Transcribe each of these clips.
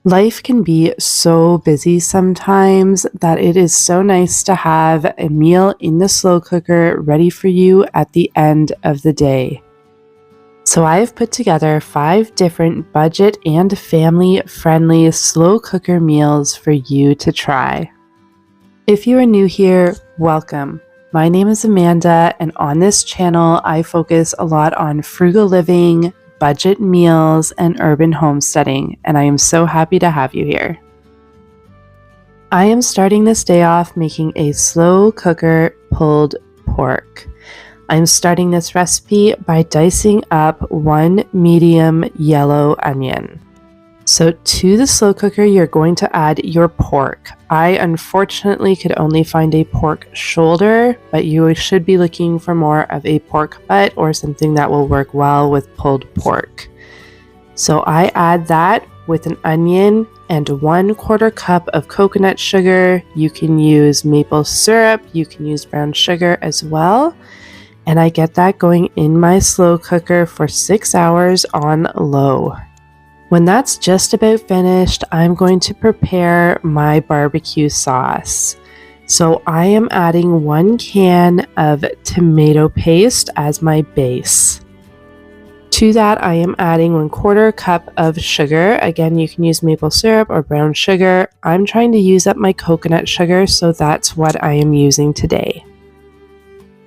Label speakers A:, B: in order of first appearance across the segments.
A: Life can be so busy sometimes that it is so nice to have a meal in the slow cooker ready for you at the end of the day. So I have put together 5 different budget and family-friendly slow cooker meals for you to try. If you are new here, welcome. My name is Amanda, and on this channel, I focus a lot on frugal living, budget meals, and urban homesteading, and I am so happy to have you here. I am starting this day off making a slow cooker pulled pork. I'm starting this recipe by dicing up 1 medium yellow onion. So to the slow cooker, you're going to add your pork. I unfortunately could only find a pork shoulder, but you should be looking for more of a pork butt or something that will work well with pulled pork. So I add that with an onion and 1/4 cup of coconut sugar. You can use maple syrup, you can use brown sugar as well. And I get that going in my slow cooker for 6 hours on low. When that's just about finished, I'm going to prepare my barbecue sauce. So I am adding 1 can of tomato paste as my base. To that, I am adding 1/4 cup of sugar. Again, you can use maple syrup or brown sugar. I'm trying to use up my coconut sugar, so that's what I am using today.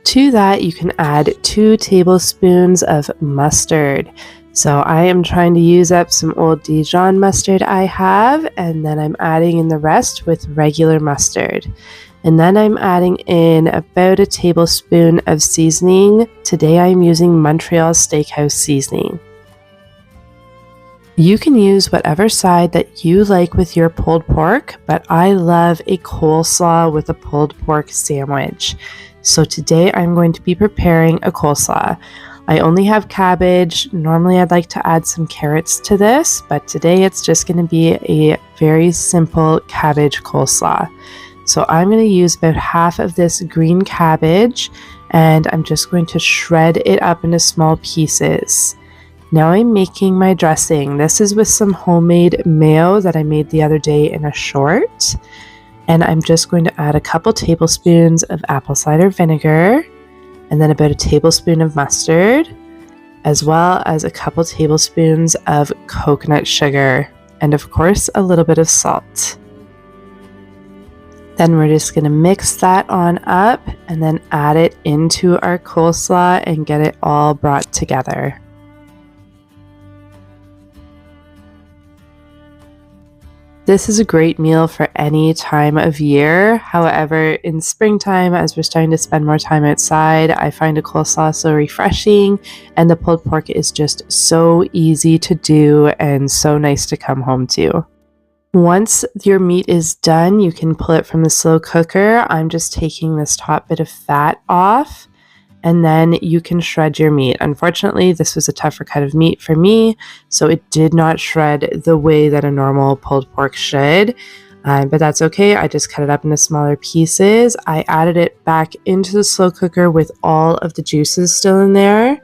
A: To that, you can add 2 tablespoons of mustard. So I am trying to use up some old Dijon mustard I have, and then I'm adding in the rest with regular mustard. And then I'm adding in about 1 tablespoon of seasoning. Today I'm using Montreal Steakhouse seasoning. You can use whatever side that you like with your pulled pork, but I love a coleslaw with a pulled pork sandwich. So today I'm going to be preparing a coleslaw. I only have cabbage. Normally I'd like to add some carrots to this, but today it's just going to be a very simple cabbage coleslaw. So I'm going to use about half of this green cabbage, and I'm just going to shred it up into small pieces. Now I'm making my dressing. This is with some homemade mayo that I made the other day in a short. And I'm just going to add a couple tablespoons of apple cider vinegar, and then about 1 tablespoon of mustard, as well as a couple tablespoons of coconut sugar, and of course a little bit of salt. Then we're just going to mix that on up and then add it into our coleslaw and get it all brought together. This is a great meal for any time of year. However, in springtime, as we're starting to spend more time outside, I find a coleslaw so refreshing, and the pulled pork is just so easy to do and so nice to come home to. Once your meat is done, you can pull it from the slow cooker. I'm just taking this top bit of fat off, and then you can shred your meat. Unfortunately, this was a tougher cut of meat for me, so it did not shred the way that a normal pulled pork should, but that's okay. I just cut it up into smaller pieces. I added it back into the slow cooker with all of the juices still in there,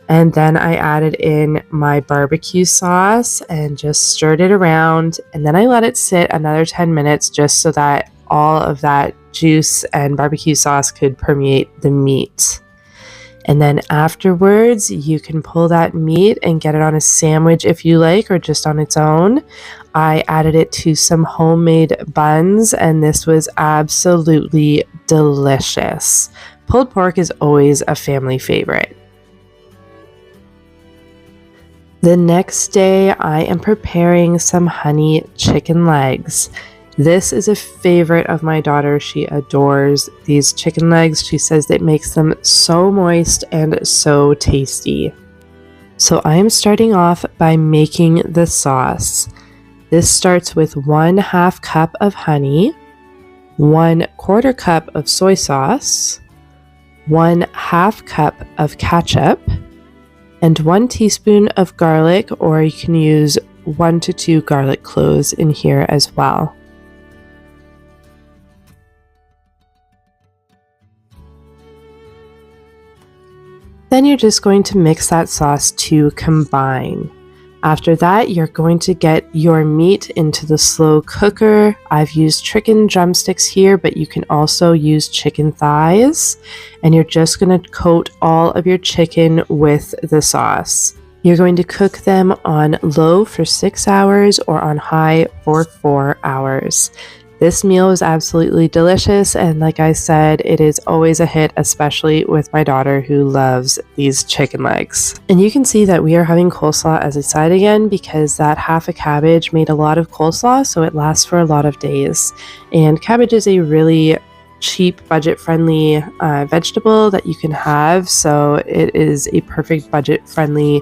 A: and then I added in my barbecue sauce and just stirred it around, and then I let it sit another 10 minutes just so that all of that juice and barbecue sauce could permeate the meat. And then afterwards, you can pull that meat and get it on a sandwich if you like, or just on its own. I added it to some homemade buns, and this was absolutely delicious. Pulled pork is always a family favorite. The next day, I am preparing some honey chicken legs. This is a favorite of my daughter. She adores these chicken legs. She says it makes them so moist and so tasty. So I am starting off by making the sauce. This starts with 1/2 cup of honey, 1/4 cup of soy sauce, 1/2 cup of ketchup, and 1 teaspoon of garlic, or you can use 1 to 2 garlic cloves in here as well. Then you're just going to mix that sauce to combine. After that, you're going to get your meat into the slow cooker. I've used chicken drumsticks here, but you can also use chicken thighs. And you're just going to coat all of your chicken with the sauce. You're going to cook them on low for 6 hours or on high for 4 hours. This meal was absolutely delicious, and like I said, it is always a hit, especially with my daughter who loves these chicken legs. And you can see that we are having coleslaw as a side again because that half a cabbage made a lot of coleslaw, so it lasts for a lot of days. And cabbage is a really cheap, budget-friendly vegetable that you can have, so it is a perfect budget-friendly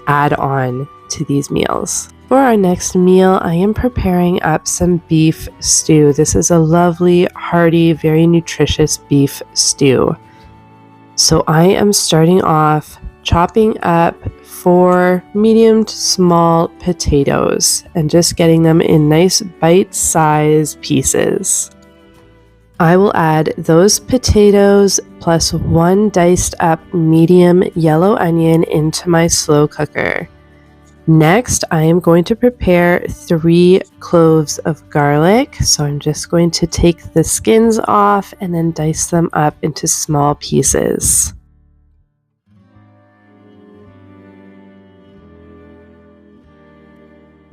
A: add-on to these meals. For our next meal, I am preparing up some beef stew. This is a lovely, hearty, very nutritious beef stew. So I am starting off chopping up 4 medium to small potatoes and just getting them in nice bite-sized pieces. I will add those potatoes plus 1 diced up medium yellow onion into my slow cooker. Next, I am going to prepare 3 cloves of garlic. So I'm just going to take the skins off and then dice them up into small pieces.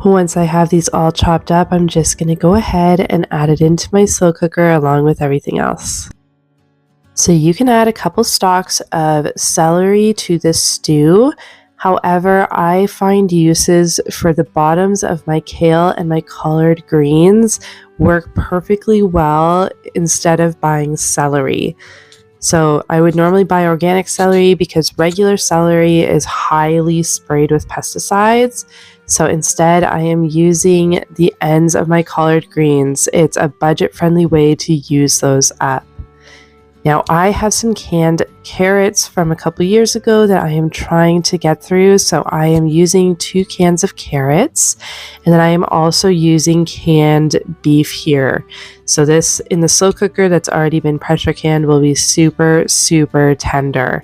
A: Once I have these all chopped up, I'm just going to go ahead and add it into my slow cooker along with everything else. So you can add a couple stalks of celery to this stew. However, I find uses for the bottoms of my kale and my collard greens work perfectly well instead of buying celery. So I would normally buy organic celery because regular celery is highly sprayed with pesticides. So instead, I am using the ends of my collard greens. It's a budget-friendly way to use those up. Now, I have some canned carrots from a couple years ago that I am trying to get through, so I am using 2 cans of carrots, and then I am also using canned beef here. So this, in the slow cooker that's already been pressure canned, will be super, super tender.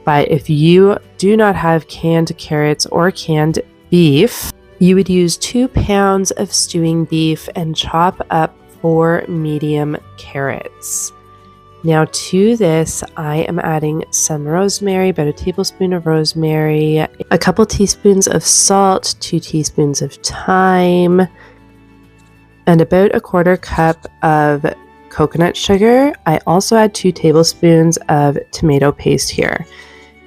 A: But if you do not have canned carrots or canned beef, you would use 2 pounds of stewing beef and chop up 4 medium carrots. Now to this, I am adding some rosemary, about a tablespoon of rosemary, a couple teaspoons of salt, 2 teaspoons of thyme, and about a 1/4 cup of coconut sugar. I also add 2 tablespoons of tomato paste here.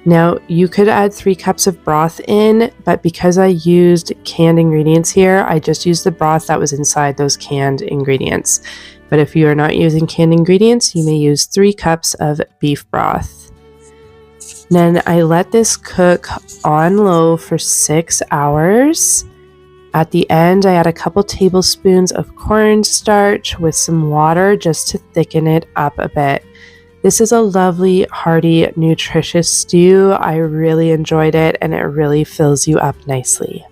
A: Now you could add 3 cups of broth in, but because I used canned ingredients here, I just used the broth that was inside those canned ingredients. But if you are not using canned ingredients, you may use 3 cups of beef broth. Then I let this cook on low for 6 hours. At the end, I add a couple tablespoons of cornstarch with some water just to thicken it up a bit. This is a lovely, hearty, nutritious stew. I really enjoyed it, and it really fills you up nicely.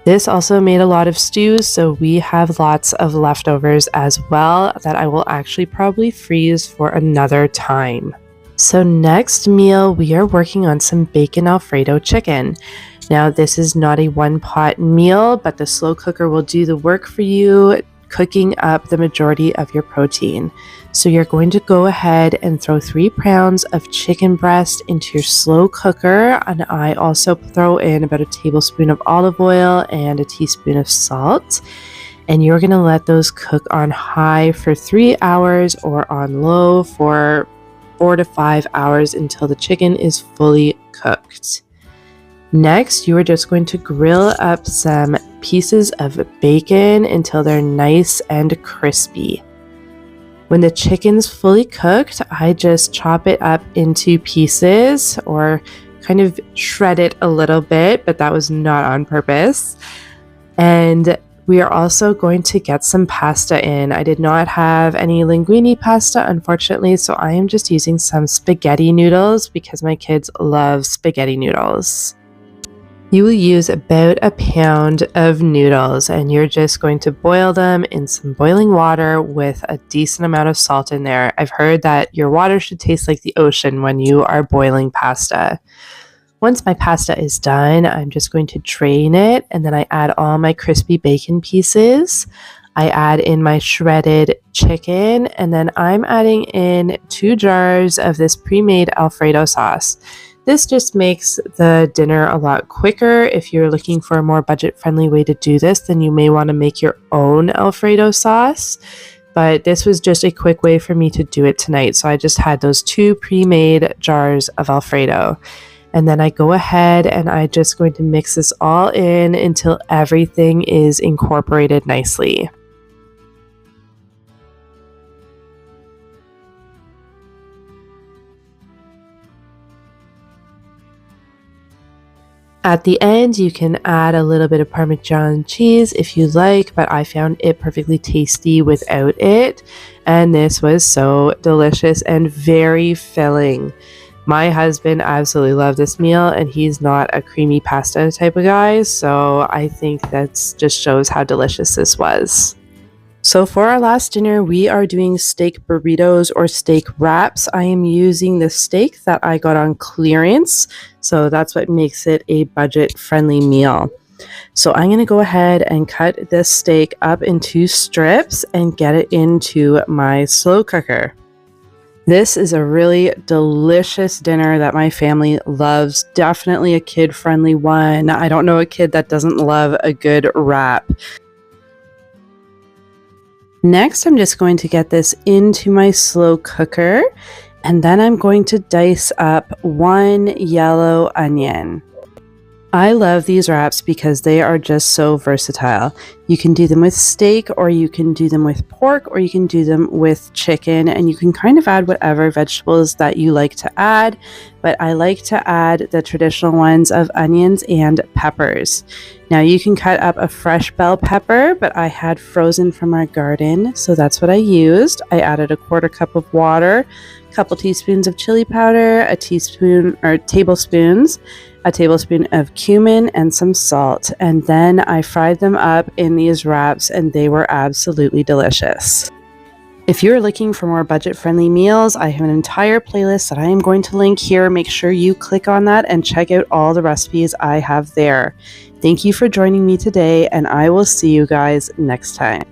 A: This also made a lot of stews, so we have lots of leftovers as well that I will actually probably freeze for another time. So next meal, we are working on some bacon Alfredo chicken. Now this is not a 1-pot meal, but the slow cooker will do the work for you, cooking up the majority of your protein. So you're going to go ahead and throw 3 pounds of chicken breast into your slow cooker, and I also throw in about a tablespoon of olive oil and a teaspoon of salt. And you're going to let those cook on high for 3 hours or on low for 4 to 5 hours until the chicken is fully cooked. Next, you are just going to grill up some pieces of bacon until they're nice and crispy. When the chicken's fully cooked, I just chop it up into pieces or kind of shred it a little bit, but that was not on purpose. And we are also going to get some pasta in. I did not have any linguine pasta, unfortunately, so I am just using some spaghetti noodles because my kids love spaghetti noodles. You will use about a pound of noodles, and you're just going to boil them in some boiling water with a decent amount of salt in there. I've heard that your water should taste like the ocean when you are boiling pasta. Once my pasta is done, I'm just going to drain it, and then I add all my crispy bacon pieces. I add in my shredded chicken, and then I'm adding in 2 jars of this pre-made Alfredo sauce. This just makes the dinner a lot quicker. If you're looking for a more budget-friendly way to do this, then you may want to make your own Alfredo sauce. But this was just a quick way for me to do it tonight. So I just had those 2 pre-made jars of Alfredo. And then I go ahead and I'm just going to mix this all in until everything is incorporated nicely. At the end, you can add a little bit of Parmesan cheese if you like, but I found it perfectly tasty without it. And this was so delicious and very filling. My husband absolutely loved this meal, and he's not a creamy pasta type of guy, so I think that just shows how delicious this was. So for our last dinner, we are doing steak burritos or steak wraps. I am using the steak that I got on clearance, so that's what makes it a budget-friendly meal. So I'm going to go ahead and cut this steak up into strips and get it into my slow cooker. This is a really delicious dinner that my family loves. Definitely a kid-friendly one. I don't know a kid that doesn't love a good wrap. Next, I'm just going to get this into my slow cooker, and then I'm going to dice up 1 yellow onion. I love these wraps because they are just so versatile. You can do them with steak, or you can do them with pork, or you can do them with chicken, and you can kind of add whatever vegetables that you like to add, but I like to add the traditional ones of onions and peppers. Now you can cut up a fresh bell pepper, but I had frozen from our garden, so that's what I used. I added a 1/4 cup of water, a couple teaspoons of chili powder, a tablespoon of cumin, and some salt, and then I fried them up in these wraps, and they were absolutely delicious. If you're looking for more budget-friendly meals, I have an entire playlist that I am going to link here. Make sure you click on that and check out all the recipes I have there. Thank you for joining me today, and I will see you guys next time.